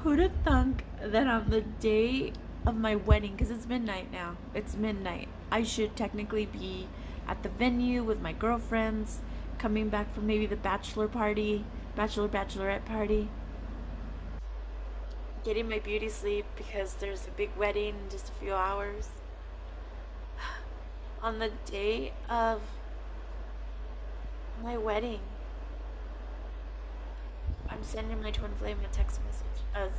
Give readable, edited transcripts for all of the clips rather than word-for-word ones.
Who'd have thunk that on the day of my wedding, because it's midnight now, it's midnight, I should technically be at the venue with my girlfriends, coming back from maybe the bachelorette party, getting my beauty sleep because there's a big wedding in just a few hours. On the day of my wedding, I'm sending my twin flame a text message, a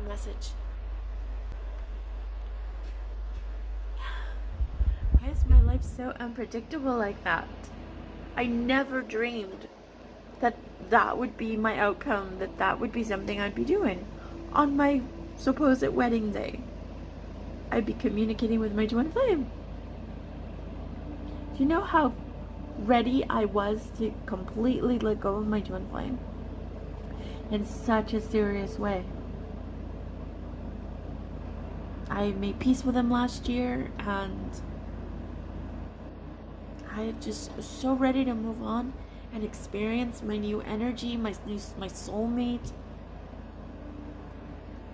message. Why is my life so unpredictable like that? I never dreamed that that would be my outcome, that that would be something I'd be doing on my supposed wedding day. I'd be communicating with my twin flame. Do you know how ready I was to completely let go of my twin flame in such a serious way? I made peace with him last year, and I just was so ready to move on and experience my new energy, my soulmate,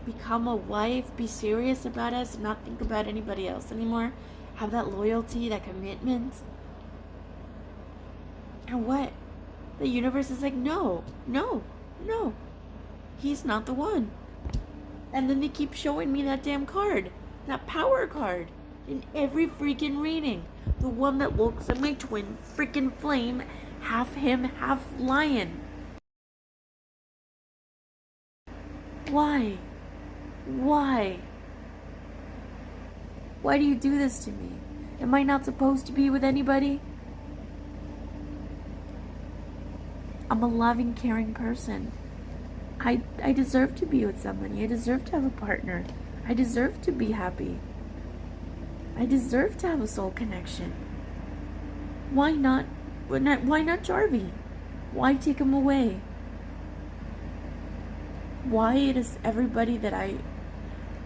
become a wife, be serious about us, not think about anybody else anymore, have that loyalty, that commitment. And what? The universe is like, no, no, no. He's not the one. And then they keep showing me that damn card, that power card, in every freaking reading. The one that looks at my twin freaking flame, half him, half lion. Why? Why? Why do you do this to me? Am I not supposed to be with anybody? I'm a loving, caring person. I deserve to be with somebody. I deserve to have a partner. I deserve to be happy. I deserve to have a soul connection. Why not? Why not Jarvey? Why take him away? Why does everybody that I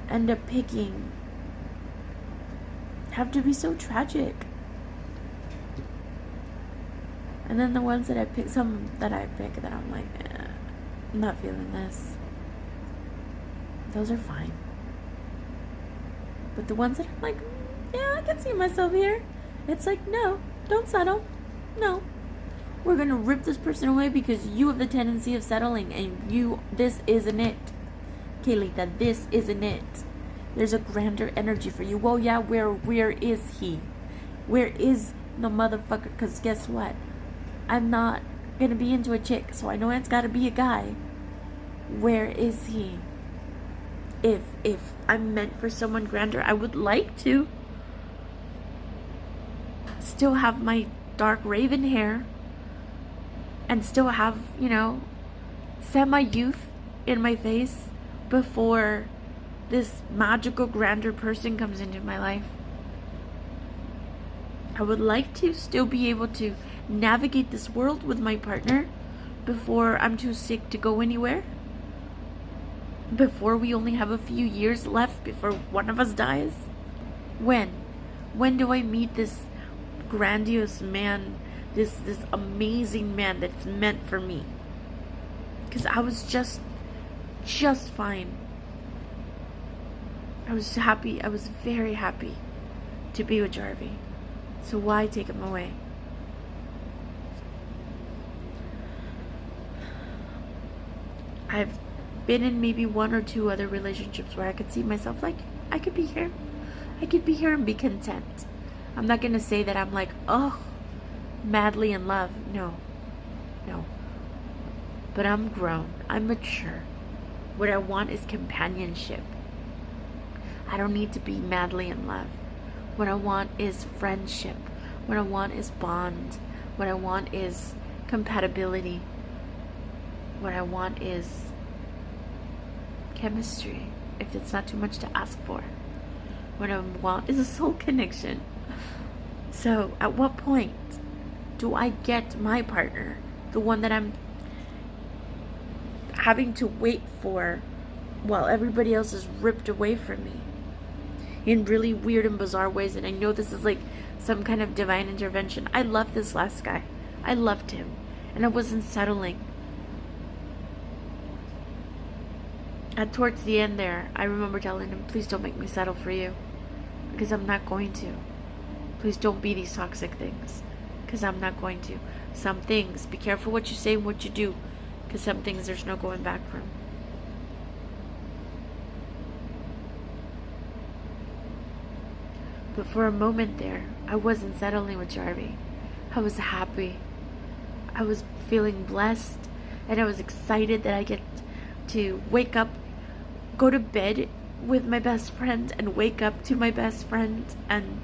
end up picking have to be so tragic? And then the ones that I pick, some that I pick that I'm like, I'm not feeling this. Those are fine. But the ones that I'm like, yeah, I can see myself here. It's like, no, don't settle. No. We're gonna rip this person away because you have the tendency of settling, and this isn't it. Kaylita, this isn't it. There's a grander energy for you. Well, yeah, where is he? Where is the motherfucker? Because guess what? I'm not gonna be into a chick, so I know it's gotta be a guy. Where is he? If I'm meant for someone grander, I would like to still have my dark raven hair and still have, semi-youth in my face before this magical grander person comes into my life. I would like to still be able to navigate this world with my partner before I'm too sick to go anywhere. Before we only have a few years left before one of us dies. When do I meet this grandiose man, this amazing man that's meant for me? Because I was just fine. I was happy. I was very happy to be with Jarvey. So why take him away? I've been in maybe one or two other relationships where I could see myself like, I could be here. I could be here and be content. I'm not going to say that I'm like, oh, madly in love. No. But I'm grown. I'm mature. What I want is companionship. I don't need to be madly in love. What I want is friendship. What I want is bond. What I want is compatibility. What I want is chemistry, if it's not too much to ask for. What I want is a soul connection. So at what point do I get my partner, the one that I'm having to wait for while everybody else is ripped away from me in really weird and bizarre ways? And I know this is like some kind of divine intervention. I loved this last guy. I loved him, and I wasn't settling. And towards the end there, I remember telling him, please don't make me settle for you. Because I'm not going to. Please don't be these toxic things. Because I'm not going to. Some things, be careful what you say and what you do. Because some things there's no going back from. But for a moment there, I wasn't settling with Jarvey. I was happy. I was feeling blessed. And I was excited that I get to wake up, go to bed with my best friend, and wake up to my best friend, and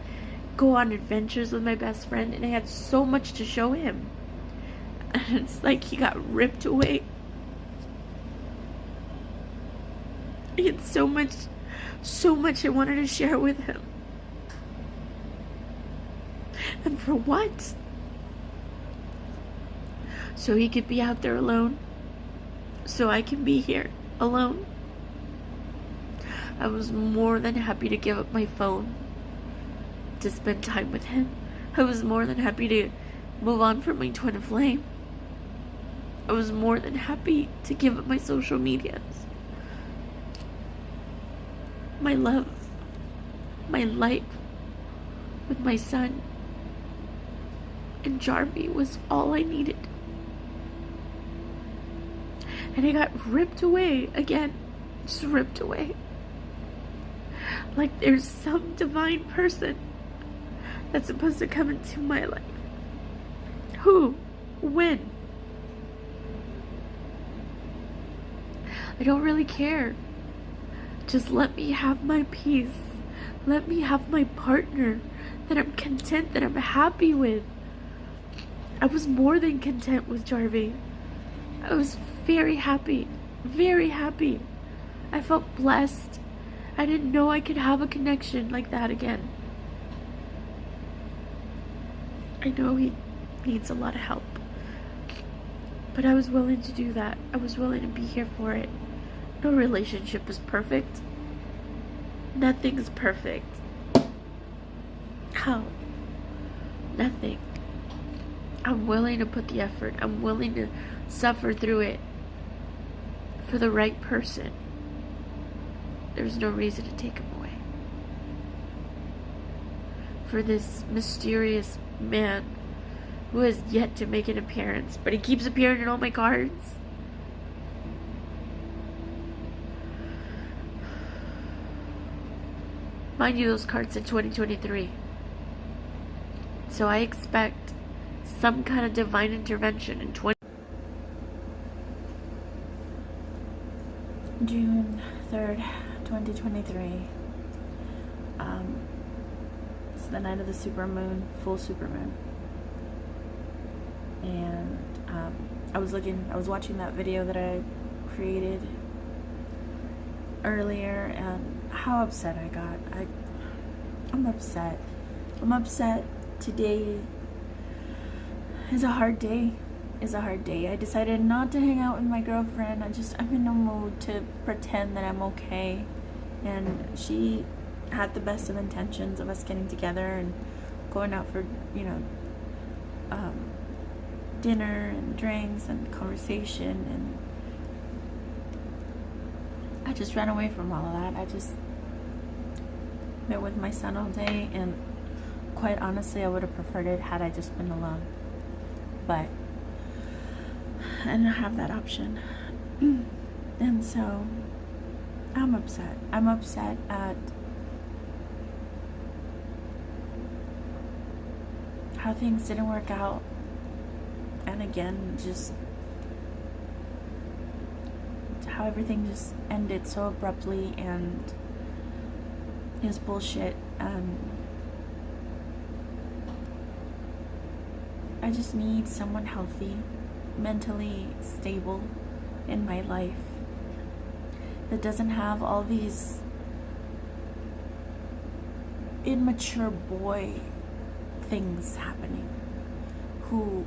go on adventures with my best friend. And I had so much to show him. And it's like he got ripped away. I had so much I wanted to share with him. And for what? So he could be out there alone. So I can be here alone. I was more than happy to give up my phone to spend time with him. I was more than happy to move on from my twin flame. I was more than happy to give up my social medias. My love, my life with my son and Jarvey was all I needed. And I got ripped away again, just ripped away. Like there's some divine person that's supposed to come into my life. Who? When? I don't really care. Just let me have my peace. Let me have my partner that I'm content, that I'm happy with. I was more than content with Jarvey. I was very happy. Very happy. I felt blessed. I didn't know I could have a connection like that again. I know he needs a lot of help. But I was willing to do that. I was willing to be here for it. No relationship is perfect. Nothing's perfect. How? Nothing. I'm willing to put the effort. I'm willing to suffer through it for the right person. There's no reason to take him away. For this mysterious man who has yet to make an appearance, but he keeps appearing in all my cards. Mind you, those cards in 2023. So I expect some kind of divine intervention in June 3rd, 2023. It's the night of the supermoon, full supermoon. And I was watching that video that I created earlier, and how upset I got. I'm upset. I'm upset. Today is a hard day. I decided not to hang out with my girlfriend. I'm in no mood to pretend that I'm okay. And she had the best of intentions of us getting together and going out for, dinner and drinks and conversation, and I just ran away from all of that. I just met with my son all day, and quite honestly, I would have preferred it had I just been alone. But I didn't have that option. And so I'm upset. I'm upset at how things didn't work out. And again, just how everything just ended so abruptly, and it was bullshit. I just need someone healthy, mentally stable in my life that doesn't have all these immature boy things happening, who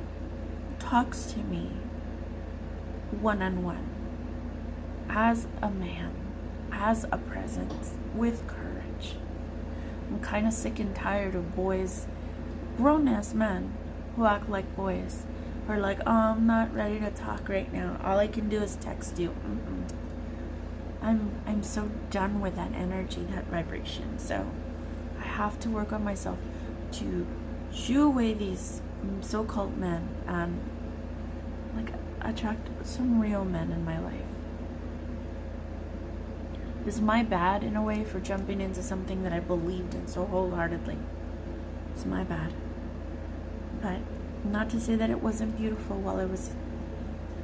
talks to me one-on-one as a man, as a presence, with courage. I'm kind of sick and tired of boys, grown-ass men, who act like boys. Or like, oh, I'm not ready to talk right now. All I can do is text you. I'm so done with that energy, that vibration. So I have to work on myself to shoo away these so-called men and like attract some real men in my life. Is my bad in a way for jumping into something that I believed in so wholeheartedly. It's my bad. But not to say that it wasn't beautiful while it was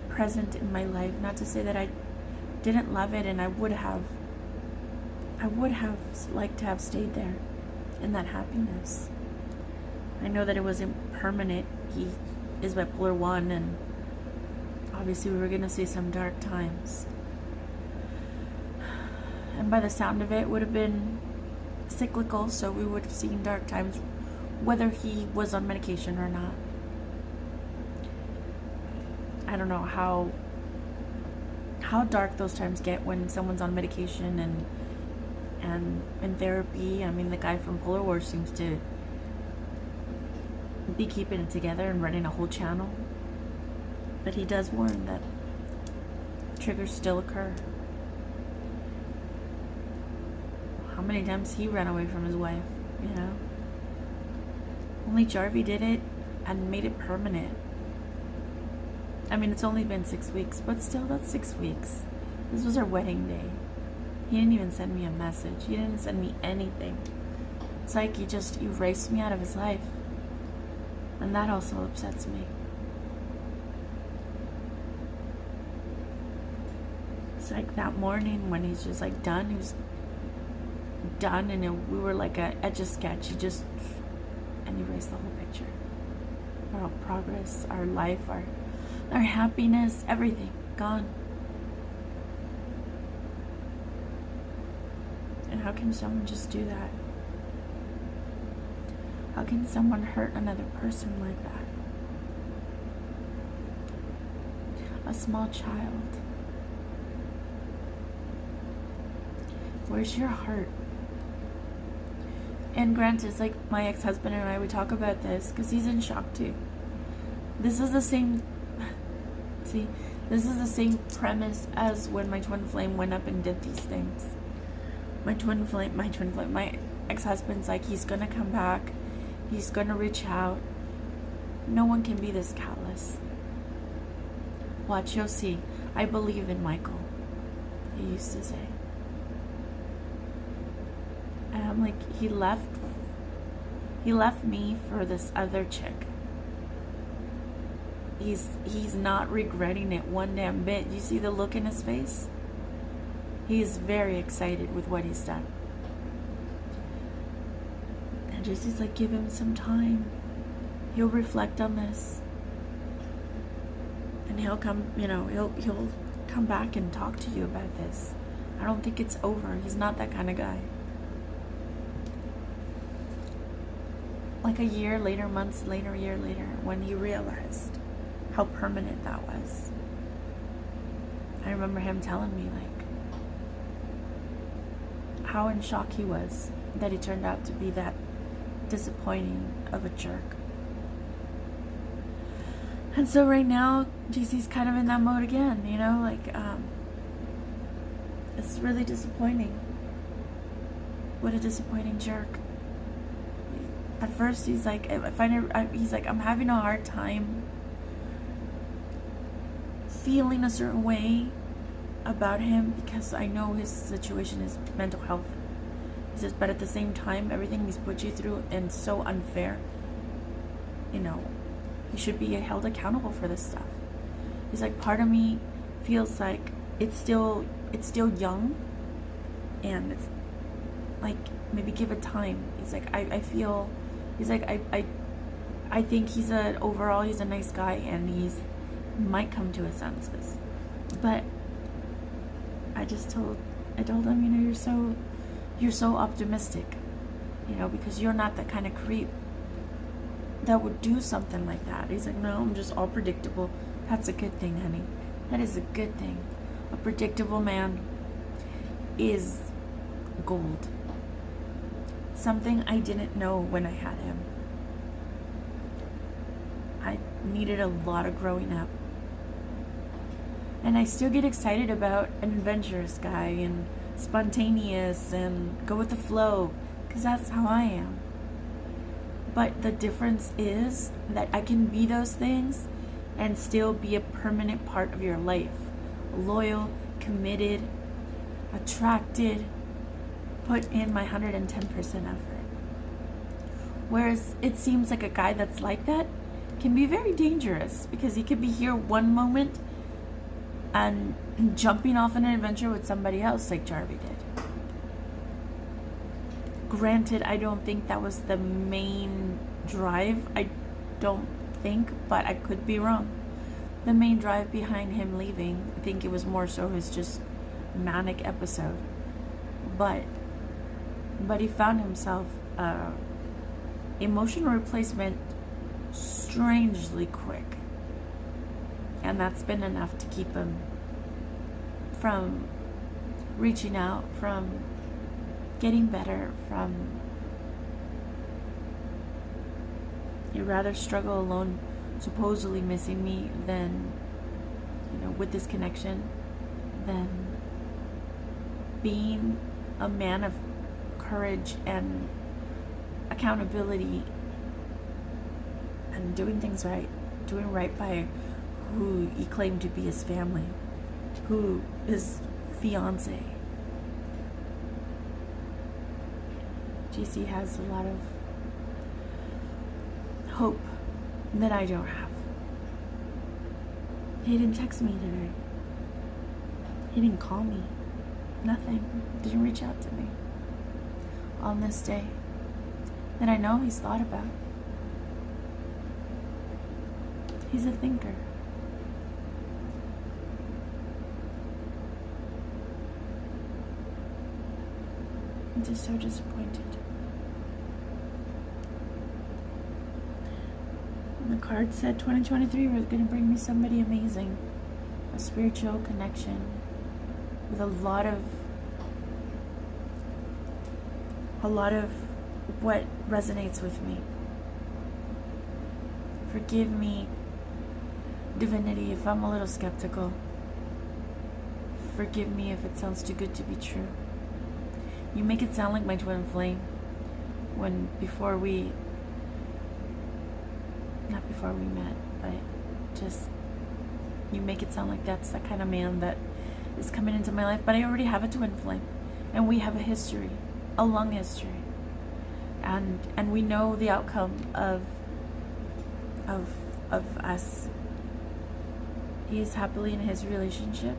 present in my life. Not to say that I didn't love it, and I would have liked to have stayed there in that happiness. I know that it wasn't permanent. He is bipolar 1, and obviously we were going to see some dark times. And by the sound of it, it would have been cyclical, so we would have seen dark times whether he was on medication or not. I don't know how dark those times get when someone's on medication and in therapy. I mean, the guy from Polar Wars seems to be keeping it together and running a whole channel. But he does warn that triggers still occur. How many times he ran away from his wife, you know? Only Jarvey did it and made it permanent. I mean, it's only been 6 weeks, but still, that's 6 weeks. This was our wedding day. He didn't even send me a message. He didn't send me anything. It's like he just erased me out of his life. And that also upsets me. It's like that morning when he's just like done. He was done, and we were like a Etch-a-Sketch. He just and erased the whole picture. Our progress, our life, our happiness, everything gone. And how can someone just do that? How can someone hurt another person like that? A small child. Where's your heart? And granted, it's like my ex-husband and I, we talk about this because he's in shock too. This is the same, see, this is the same premise as when my twin flame went up and did these things. My ex-husband's like, he's gonna come back, he's gonna reach out. No one can be this callous. Watch, you'll see. I believe in Michael, he used to say. And I'm like, he left me for this other chick. He's not regretting it one damn bit. You see the look in his face? He is very excited with what he's done. And Jesse's like, give him some time. He'll reflect on this. And he'll come, you know, he'll come back and talk to you about this. I don't think it's over. He's not that kind of guy. Like a year later, months later, a year later, when he realized how permanent that was. I remember him telling me, like, how in shock he was that he turned out to be that disappointing of a jerk. And so right now, GC's kind of in that mode again, you know, like, it's really disappointing. What a disappointing jerk. At first, he's like, I'm having a hard time feeling a certain way about him because I know his situation is mental health. He says, but at the same time, everything he's put you through and so unfair, you know, he should be held accountable for this stuff. He's like, part of me feels like it's still young, and it's like, maybe give it time. He's like, I feel, he's like, I think overall he's a nice guy, and he's might come to his senses. But I told him, you know, you're so optimistic, you know, because you're not that kind of creep that would do something like that. He's like, no, I'm just all predictable. That's a good thing, honey. That is a good thing. A predictable man is gold. Something I didn't know when I had him. I needed a lot of growing up. And I still get excited about an adventurous guy and spontaneous and go with the flow, because that's how I am. But the difference is that I can be those things and still be a permanent part of your life. Loyal, committed, attracted, put in my 110% effort. Whereas it seems like a guy that's like that can be very dangerous, because he could be here one moment and jumping off on an adventure with somebody else like Jarvey did. Granted, I don't think that was the main drive. I don't think, but I could be wrong. The main drive behind him leaving, I think it was more so his just manic episode. But he found himself emotional replacement strangely quick. And that's been enough to keep him from reaching out, from getting better, from... He'd rather struggle alone, supposedly missing me, than, with this connection, than being a man of courage and accountability and doing things right, doing right by who he claimed to be his family, who his fiance. GC has a lot of hope that I don't have. He didn't text me today. He didn't call me. Nothing. Didn't reach out to me on this day that I know he's thought about. He's a thinker. I'm just so disappointed. And the card said 2023 was going to bring me somebody amazing. A spiritual connection with a lot of what resonates with me. Forgive me, divinity, if I'm a little skeptical. Forgive me if it sounds too good to be true. You make it sound like my twin flame not before we met, but just, you make it sound like that's the kind of man that is coming into my life. But I already have a twin flame, and we have a history, a long history, and we know the outcome of us. He is happily in his relationship,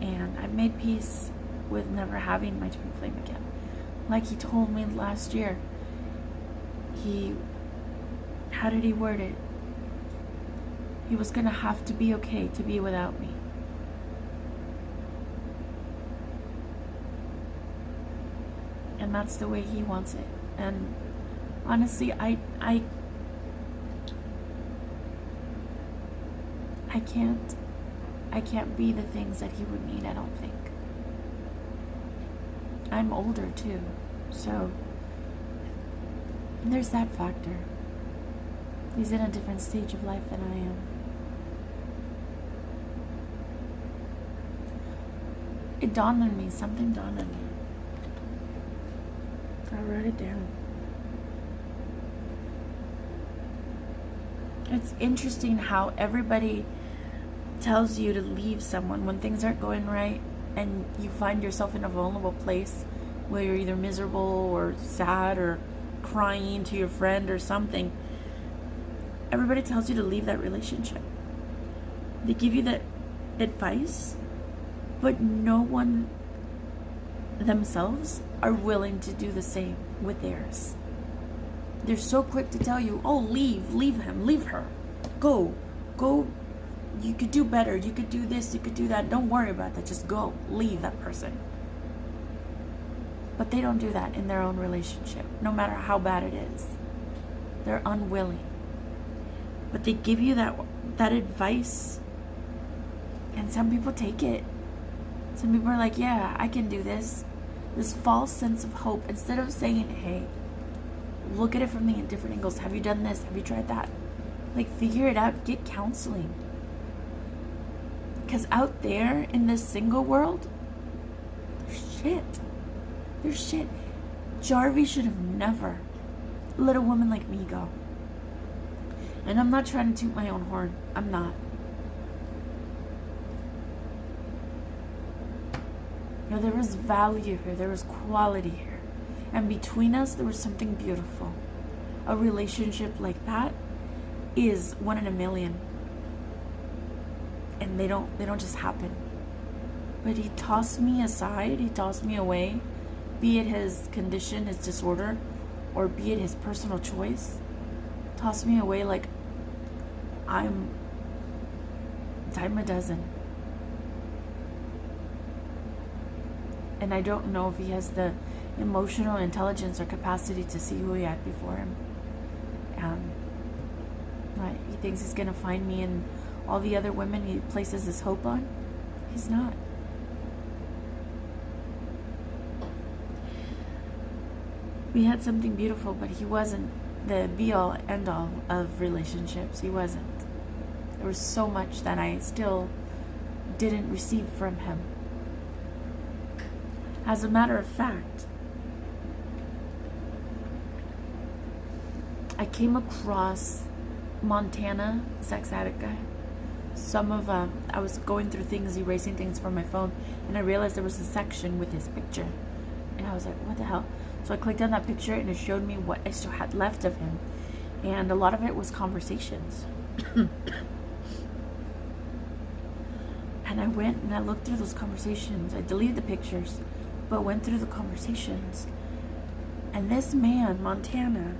and I've made peace with never having my twin flame again. Like he told me last year, how did he word it? He was gonna have to be okay to be without me. And that's the way he wants it. And honestly, I can't be the things that he would need, I don't think. I'm older too, so there's that factor. He's in a different stage of life than I am. It dawned on me, something dawned on me. I wrote it down. It's interesting how everybody tells you to leave someone when things aren't going right, and you find yourself in a vulnerable place where you're either miserable or sad or crying to your friend or something. Everybody tells you to leave that relationship. They give you that advice, but no one themselves are willing to do the same with theirs. They're so quick to tell you, oh, leave him, leave her, go, you could do better, you could do this, you could do that, don't worry about that, just go, leave that person. But they don't do that in their own relationship, no matter how bad it is. They're unwilling. But they give you that advice, and some people take it. Some people are like, yeah, I can do this. This false sense of hope. Instead of saying, hey, look at it from the different angles. Have you done this? Have you tried that? Like, figure it out. Get counseling. Because out there in this single world, there's shit. There's shit. Jarvey should have never let a woman like me go. And I'm not trying to toot my own horn. I'm not. You know, there was value here. There was quality here. And between us, there was something beautiful. A relationship like that is 1 in a million. And they don't just happen. But he tossed me aside. He tossed me away. Be it his condition, his disorder, or be it his personal choice. Tossed me away like I'm dime a dozen. And I don't know if he has the emotional intelligence or capacity to see who he had before him. He thinks he's going to find me in all the other women he places his hope on. He's not. We had something beautiful, but he wasn't the be-all, end-all of relationships. He wasn't. There was so much that I still didn't receive from him. As a matter of fact, I came across Montana, sex addict guy. I was going through things, erasing things from my phone, and I realized there was a section with his picture. And I was like, what the hell? So I clicked on that picture and it showed me what I still had left of him. And a lot of it was conversations. And I went and I looked through those conversations. I deleted the pictures, but went through the conversations. And this man, Montana,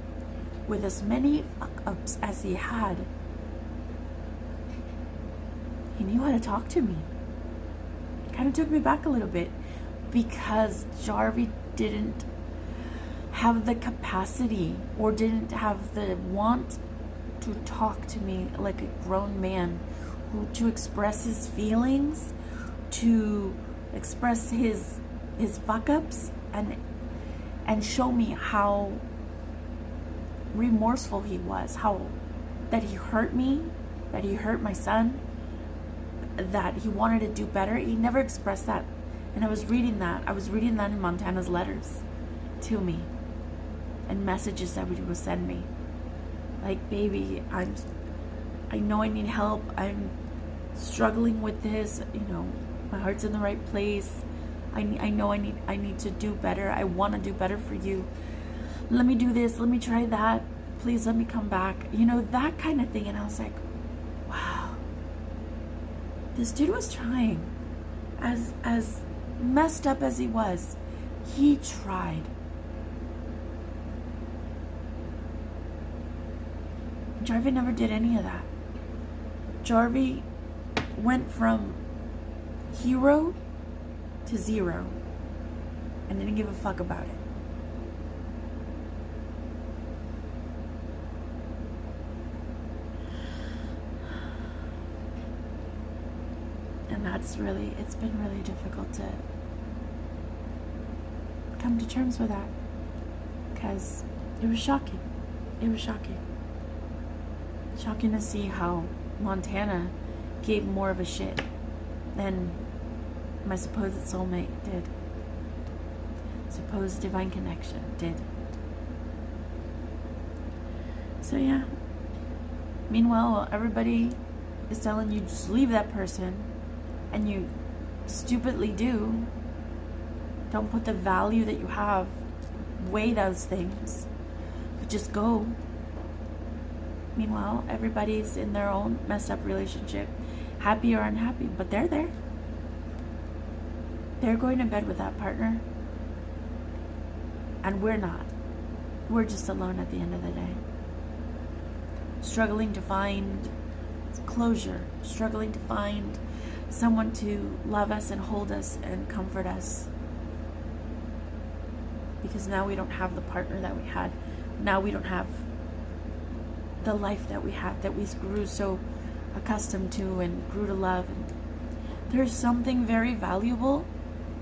with as many fuck-ups as he had, he knew how to talk to me. Kind of took me back a little bit, because Jarvey didn't have the capacity or didn't have the want to talk to me like a grown man, to express his feelings, to express his fuck-ups, and show me how remorseful he was, how that he hurt me, that he hurt my son, that he wanted to do better. He never expressed that. And I was reading that in Montana's letters to me and messages that he would send me. Like, baby, I know I need help. I'm struggling with this. You know, my heart's in the right place. I know I need to do better. I want to do better for you. Let me do this. Let me try that. Please let me come back. You know, that kind of thing. And I was like, wow. This dude was trying. As messed up as he was, he tried. Jarvey never did any of that. Jarvey went from hero to zero and didn't give a fuck about it. And it's been really difficult to come to terms with that, because it was shocking. It was shocking. Shocking to see how Montana gave more of a shit than my supposed soulmate did. Supposed divine connection did. So yeah. Meanwhile, everybody is telling you just leave that person, and you stupidly do. Don't put the value that you have, weigh those things, but just go. Meanwhile, everybody's in their own messed up relationship, happy or unhappy, but they're there. They're going to bed with that partner, and we're not. We're just alone at the end of the day, struggling to find closure, struggling to find someone to love us and hold us and comfort us, because now we don't have the partner that we had. Now we don't have the life that we had, that we grew so accustomed to and grew to love. And there's something very valuable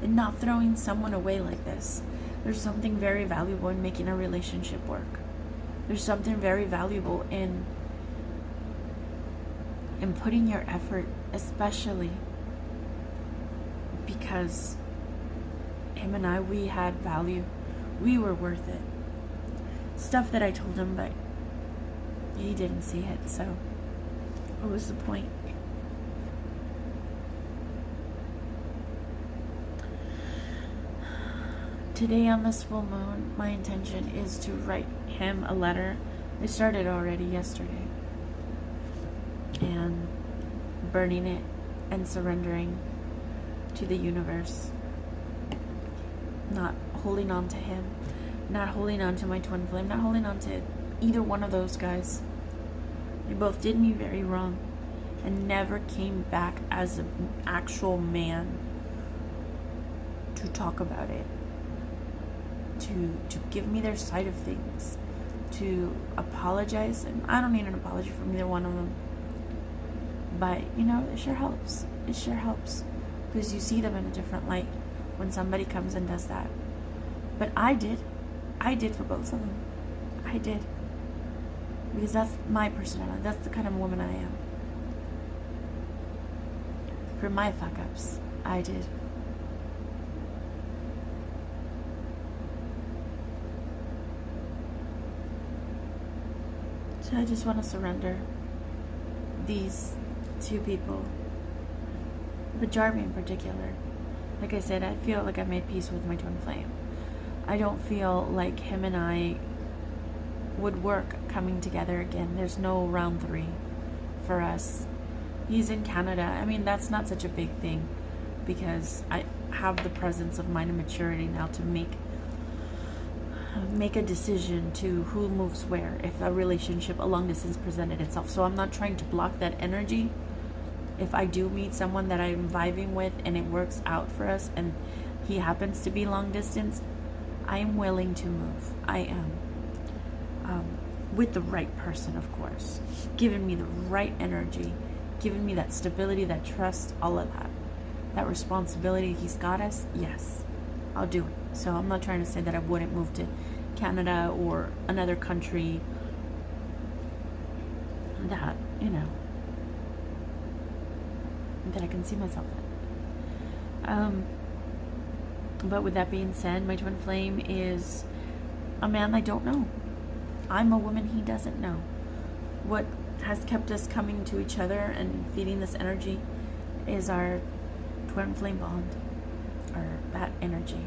in not throwing someone away like this. There's something very valuable in making a relationship work. There's something very valuable in putting your effort, especially because him and I, we had value. We were worth it. Stuff that I told him, but he didn't see it, so what was the point? Today on this full moon, my intention is to write him a letter. I started already yesterday. And burning it and surrendering to the universe. Not holding on to him. Not holding on to my twin flame. Not holding on to either one of those guys. They both did me very wrong. And never came back as an actual man to talk about it. To give me their side of things. To apologize. And I don't need an apology from either one of them. But, you know, it sure helps. It sure helps. Because you see them in a different light when somebody comes and does that. But I did. I did for both of them. I did. Because that's my personality. That's the kind of woman I am. For my fuck-ups, I did. So I just want to surrender these two people, but Jarvey in particular. Like I said, I feel like I made peace with my twin flame. I don't feel like him and I would work coming together again. There's no round 3 for us. He's in Canada. I mean, that's not such a big thing because I have the presence of mind and maturity now to make a decision to who moves where if a relationship, a long distance presented itself. So I'm not trying to block that energy. If I do meet someone that I'm vibing with and it works out for us and he happens to be long distance, I am willing to move. I am. With the right person, of course. Giving me the right energy. Giving me that stability, that trust, all of that. That responsibility. He's got us. Yes. I'll do it. So I'm not trying to say that I wouldn't move to Canada or another country that, you know, that I can see myself in. But with that being said, my twin flame is a man I don't know. I'm a woman he doesn't know. What has kept us coming to each other and feeding this energy is our twin flame bond, or that energy.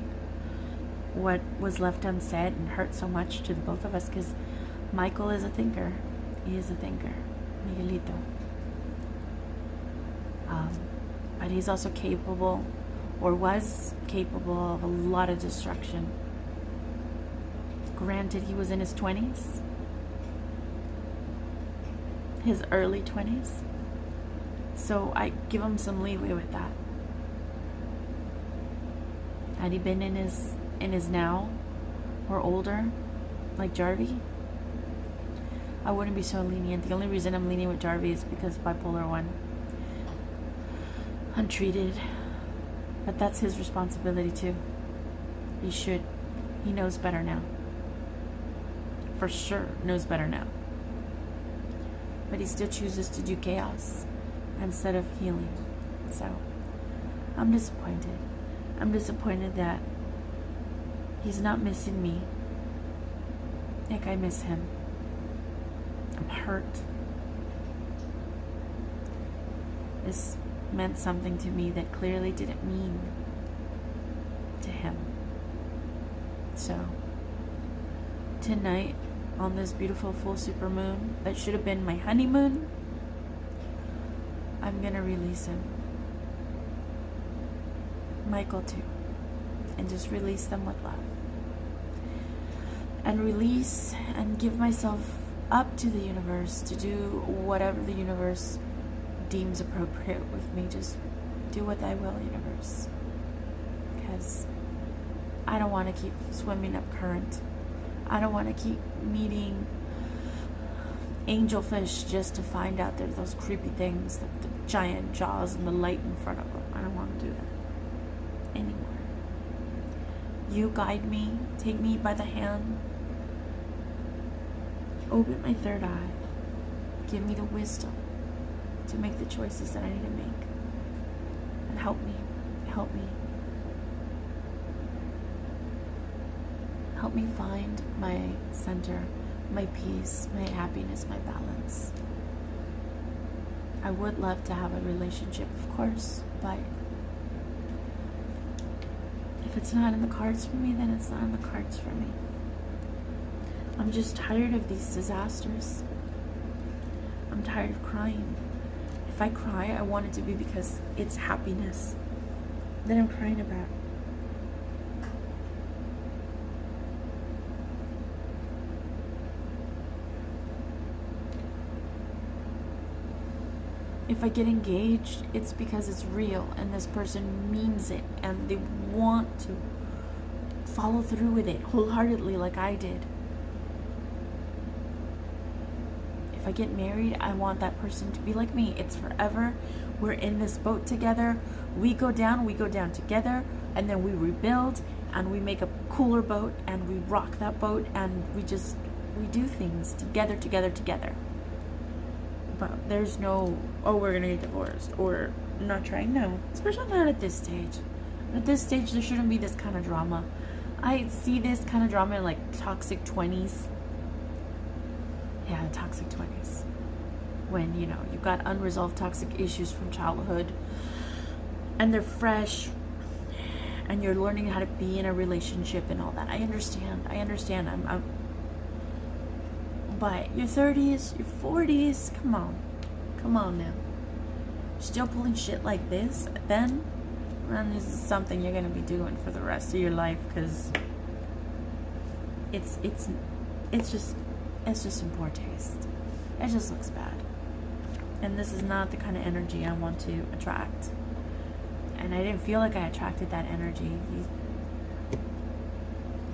What was left unsaid and hurt so much to the both of us, because Michael is a thinker. He is a thinker, Miguelito. But he's also capable, or was capable, of a lot of destruction. Granted, he was in his 20s. His early 20s. So I give him some leeway with that. Had he been in his now, or older, like Jarvey, I wouldn't be so lenient. The only reason I'm lenient with Jarvey is because bipolar 1. Untreated. But that's his responsibility too. He should. He knows better now. For sure knows better now. But he still chooses to do chaos instead of healing. So I'm disappointed. I'm disappointed that he's not missing me like I miss him. I'm hurt. This meant something to me that clearly didn't mean to him. So tonight, on this beautiful full super moon that should have been my honeymoon, I'm gonna release him. Michael too. And just release them with love. And release and give myself up to the universe to do whatever the universe deems appropriate with me. Just do what thy will, universe. Because I don't want to keep swimming up current. I don't want to keep meeting angelfish just to find out they're those creepy things, like the giant jaws and the light in front of them. I don't want to do that anymore. You guide me, take me by the hand, open my third eye, give me the wisdom to make the choices that I need to make, and help me Help me find my center, my peace, my happiness, my balance. I would love to have a relationship, of course, but if it's not in the cards for me, then it's not in the cards for me. I'm just tired of these disasters. I'm tired of crying. If I cry, I want it to be because it's happiness that I'm crying about. If I get engaged, it's because it's real and this person means it and they want to follow through with it wholeheartedly like I did. If I get married, I want that person to be like me. It's forever. We're in this boat together. We go down together, and then we rebuild and we make a cooler boat and we rock that boat and we do things together. But there's no, oh, we're gonna get divorced or not trying. No, especially not at this stage. At this stage, there shouldn't be this kind of drama. I see this kind of drama in like toxic 20s. Yeah, toxic 20s. When, you know, you've got unresolved toxic issues from childhood and they're fresh and you're learning how to be in a relationship and all that. I understand. But your 30s, your 40s, come on now. Still pulling shit like this, then this is something you're gonna be doing for the rest of your life, because it's just in poor taste. It just looks bad, and this is not the kind of energy I want to attract. And I didn't feel like I attracted that energy.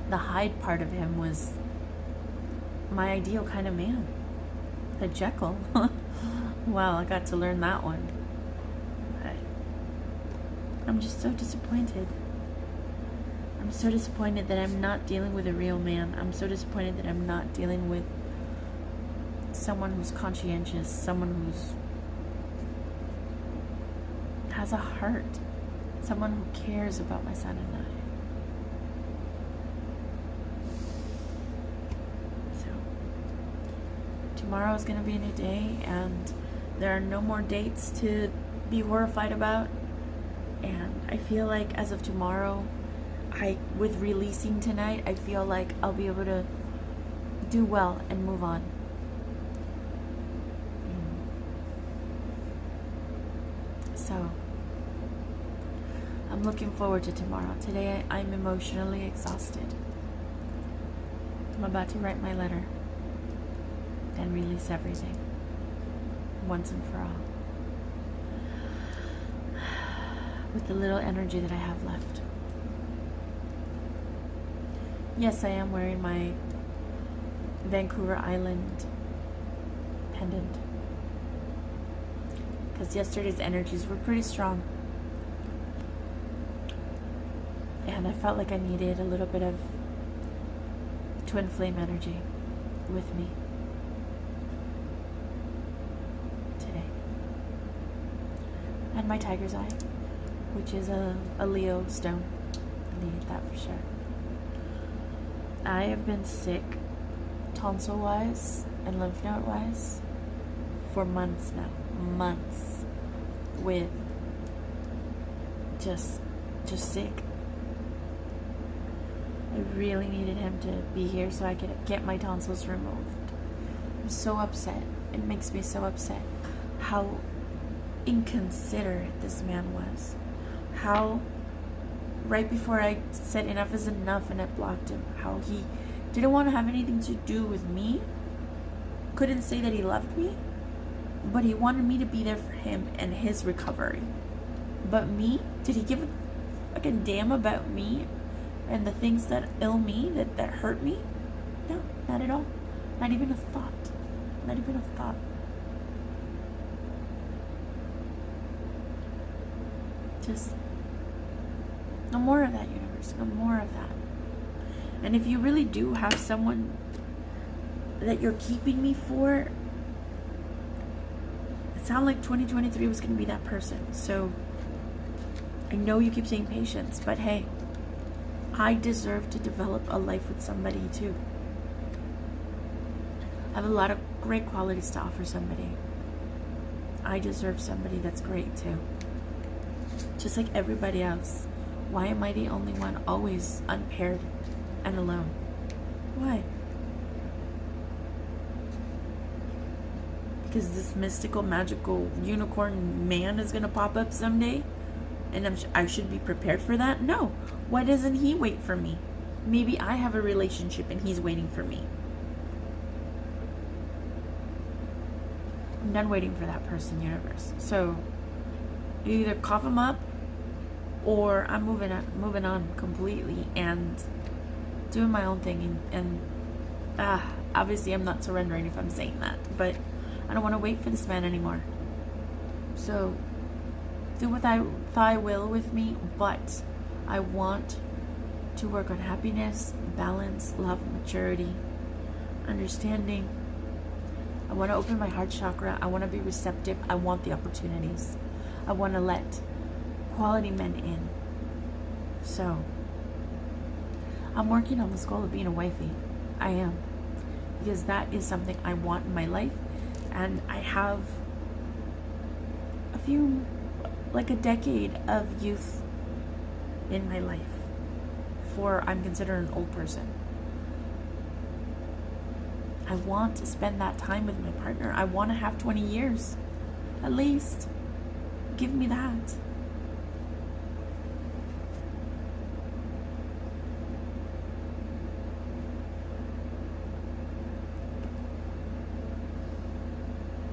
The Hyde part of him was my ideal kind of man. The Jekyll. Well, I got to learn that one. But I'm just so disappointed. I'm so disappointed that I'm not dealing with a real man. I'm so disappointed that I'm not dealing with someone who's conscientious, someone who's has a heart, someone who cares about my son and I. Tomorrow is going to be a new day, and there are no more dates to be horrified about. And I feel like as of tomorrow, with releasing tonight, I feel like I'll be able to do well and move on. So I'm looking forward to tomorrow. Today I'm emotionally exhausted. I'm about to write my letter and release everything once and for all with the little energy that I have left. Yes, I am wearing my Vancouver Island pendant because yesterday's energies were pretty strong, and I felt like I needed a little bit of twin flame energy with me. And my tiger's eye, which is a Leo stone. I needed that for sure. I have been sick, tonsil wise and lymph node wise, for months now. Months. With just sick. I really needed him to be here so I could get my tonsils removed. I'm so upset. It makes me so upset how inconsiderate this man was. How right before I said enough is enough and I blocked him, how he didn't want to have anything to do with me, couldn't say that he loved me, but he wanted me to be there for him and his recovery. But me, did he give a fucking damn about me and the things that ill me, that hurt me? No, not at all. Not even a thought. Not even a thought. Just no more of that, universe. No more of that. And if you really do have someone that you're keeping me for, it sounded like 2023 was going to be that person. So I know you keep saying patience, but hey, I deserve to develop a life with somebody too. I have a lot of great qualities to offer somebody. I deserve somebody that's great too. Just like everybody else. Why am I the only one always unpaired and alone? Why? Because this mystical, magical unicorn man is going to pop up someday? And I should be prepared for that? No. Why doesn't he wait for me? Maybe I have a relationship and he's waiting for me. I'm done waiting for that person, universe. So you either cough him up, or I'm moving on completely and doing my own thing. And obviously I'm not surrendering if I'm saying that, but I don't want to wait for this man anymore. So do what thy will with me, but I want to work on happiness, balance, love, maturity, understanding. I want to open my heart chakra. I want to be receptive. I want the opportunities. I want to let quality men in. So I'm working on this goal of being a wifey. I am. Because that is something I want in my life. And I have a decade of youth in my life before I'm considered an old person. I want to spend that time with my partner. I want to have 20 years, at least. Give me that.